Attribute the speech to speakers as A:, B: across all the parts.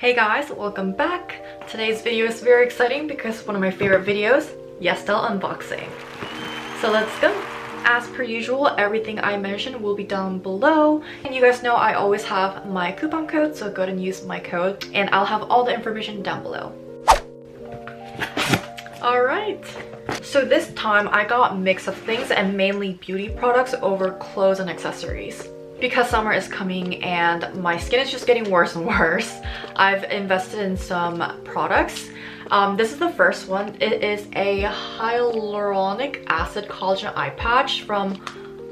A: Hey guys, welcome back. Today's video is very exciting because it's one of my favorite videos, Yesstyle unboxing. So let's go. As per usual, everything I mentioned will be down below. And you guys know I always have my coupon code, so go ahead and use my code and I'll have all the information down below. Alright, so this time I got a mix of things and mainly beauty products over clothes and accessories. Because summer is coming and my skin is just getting worse and worse, I've invested in some products. This is the first one. It is a hyaluronic acid collagen eye patch from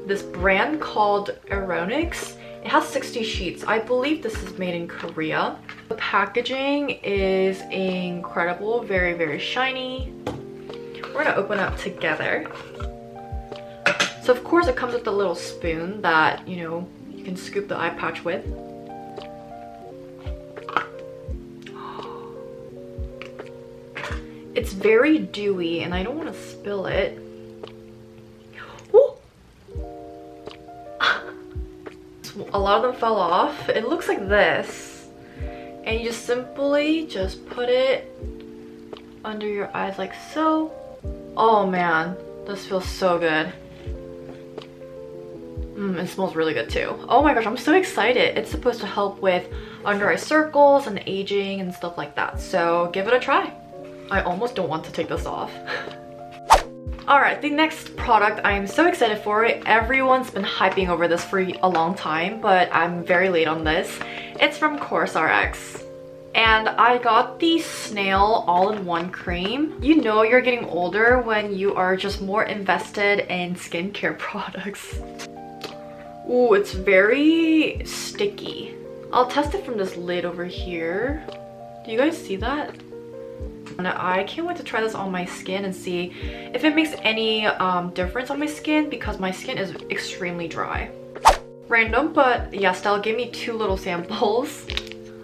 A: this brand called Aeronix. It has 60 sheets. I believe this is made in Korea. The packaging is incredible, very, very shiny. We're gonna open up together. So of course it comes with a little spoon that, you can scoop the eye patch with. It's very dewy and I don't want to spill it. A lot of them fell off. It looks like this. And you just simply put it under your eyes like so. Oh man, this feels so good. It smells really good too. Oh my gosh, I'm so excited. It's supposed to help with under eye circles and aging and stuff like that. So give it a try. I almost don't want to take this off. Alright, the next product I'm so excited for. Everyone's been hyping over this for a long time, but I'm very late on this. It's from CourseRx. And I got the Snail all-in-one cream. You know you're getting older when you are just more invested in skincare products. Ooh, it's very sticky. I'll test it from this lid over here. Do you guys see that? And I can't wait to try this on my skin and see if it makes any difference on my skin because my skin is extremely dry. Random, but Yesstyle gave me 2 little samples.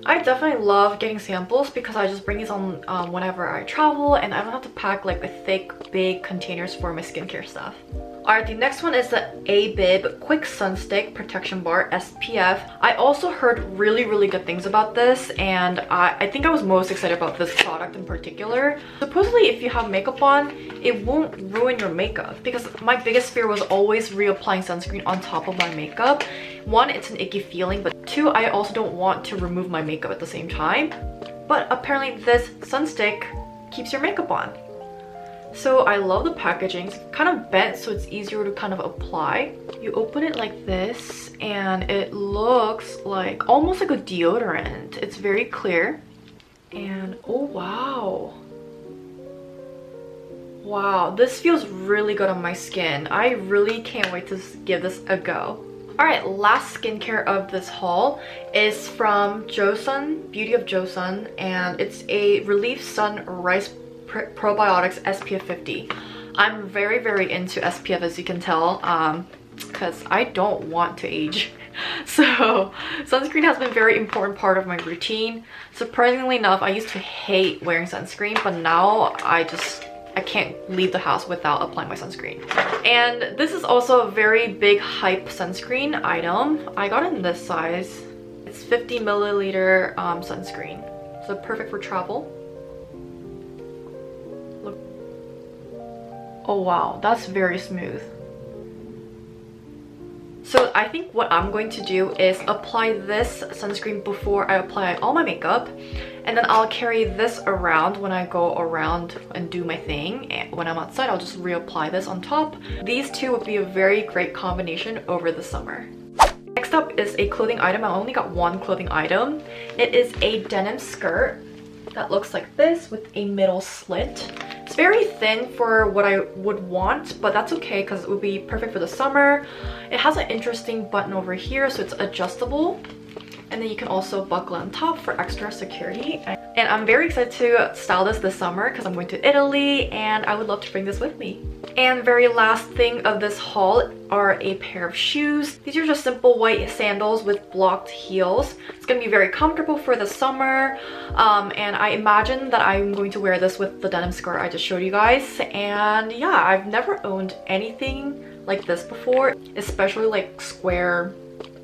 A: I definitely love getting samples because I just bring these on whenever I travel and I don't have to pack like a thick, big containers for my skincare stuff. Alright, the next one is the ABIB Quick Sunstick Protection Bar SPF. I also heard really, really good things about this and I think I was most excited about this product in particular. Supposedly, if you have makeup on, it won't ruin your makeup because my biggest fear was always reapplying sunscreen on top of my makeup. 1, it's an icky feeling, but 2, I also don't want to remove my makeup at the same time. But apparently this sunstick keeps your makeup on. So I love the packaging. It's kind of bent so it's easier to kind of apply. You open it like this and it looks like almost like a deodorant. It's very clear. And oh wow. Wow, this feels really good on my skin. I really can't wait to give this a go. Alright, last skincare of this haul is from Joseon, Beauty of Joseon, and it's a Relief Sun Rice Probiotics SPF 50. I'm very, very into SPF, as you can tell, because I don't want to age. So sunscreen has been a very important part of my routine. Surprisingly enough, I used to hate wearing sunscreen, but now I can't leave the house without applying my sunscreen. And this is also a very big hype sunscreen item. I got it in this size. It's 50 milliliter sunscreen. So perfect for travel. Look. Oh wow, that's very smooth. So I think what I'm going to do is apply this sunscreen before I apply all my makeup. And then I'll carry this around when I go around and do my thing. And when I'm outside, I'll just reapply this on top. These two would be a very great combination over the summer. Next up is a clothing item. I only got 1 clothing item. It is a denim skirt that looks like this with a middle slit. It's very thin for what I would want, but that's okay because it would be perfect for the summer. It has an interesting button over here, so it's adjustable. And then you can also buckle on top for extra security. And I'm very excited to style this summer because I'm going to Italy and I would love to bring this with me. And very last thing of this haul are a pair of shoes. These are just simple white sandals with blocked heels. It's going to be very comfortable for the summer. And I imagine that I'm going to wear this with the denim skirt I just showed you guys. And yeah, I've never owned anything like this before, especially like square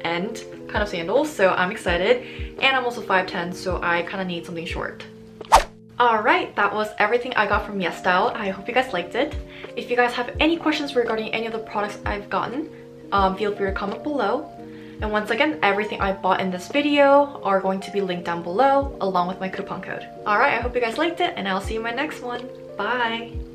A: end kind of sandals, so I'm excited. And I'm also 5'10", so I kind of need something short. Alright, that was everything I got from Yesstyle. I hope you guys liked it. If you guys have any questions regarding any of the products I've gotten, feel free to comment below. And once again, everything I bought in this video are going to be linked down below along with my coupon code. Alright, I hope you guys liked it, and I'll see you in my next one. Bye!